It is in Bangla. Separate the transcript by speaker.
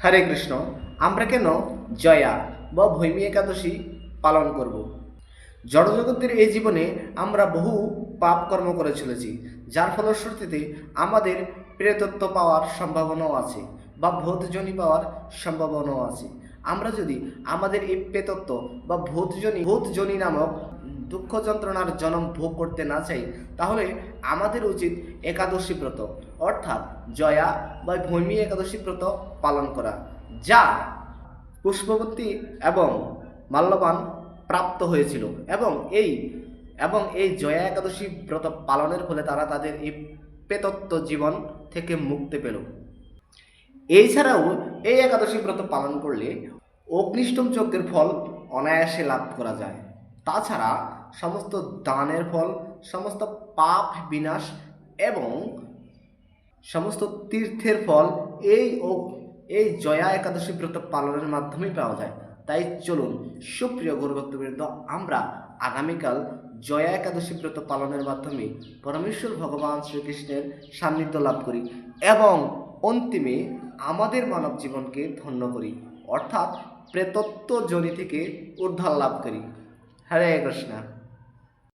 Speaker 1: হরে কৃষ্ণ। আমরা কেন জয়া বা ভৈমী একাদশী পালন করব? জড়জগতের এই জীবনে আমরা বহু পাপ কর্ম করে চলেছি, যার ফলশ্রুতিতে আমাদের প্রেতত্ব পাওয়ার সম্ভাবনাও আছে বা ভূতজনি পাওয়ার সম্ভাবনাও আছে। আমরা যদি আমাদের এই প্রেতত্ব বা ভূতজনি নামক দুঃখ যন্ত্রণার জনম ভোগ করতে না চাই, তাহলে আমাদের উচিত একাদশী ব্রত অর্থাৎ জয়া বা ভৈমী একাদশী ব্রত পালন করা, যা পুষ্পবতী এবং মাল্যবান প্রাপ্ত হয়েছিল। এবং এই জয়া একাদশী ব্রত পালনের ফলে তারা তাদের এই প্রেতত্ব জীবন থেকে মুক্তি পেল। এছাড়াও এই একাদশী ব্রত পালন করলে অগ্নিষ্টম যজ্ঞের ফল অনায়াসে লাভ করা যায়। তাছাড়া সমস্ত দানের ফল, সমস্ত পাপ বিনাশ এবং সমস্ত তীর্থের ফল এই ও এই জয়া একাদশী ব্রত পালনের মাধ্যমেই পাওয়া যায়। তাই চলুন সুপ্রিয় গুরুভক্তবৃন্দ, আমরা আগামীকাল জয়া একাদশী ব্রত পালনের মাধ্যমে পরমেশ্বর ভগবান শ্রীকৃষ্ণের সান্নিধ্য লাভ করি এবং অন্তিমে আমাদের মানব জীবনকে ধন্য করি, অর্থাৎ প্রেতত্ব জনি থেকে উদ্ধার লাভ করি। হরে কৃষ্ণ।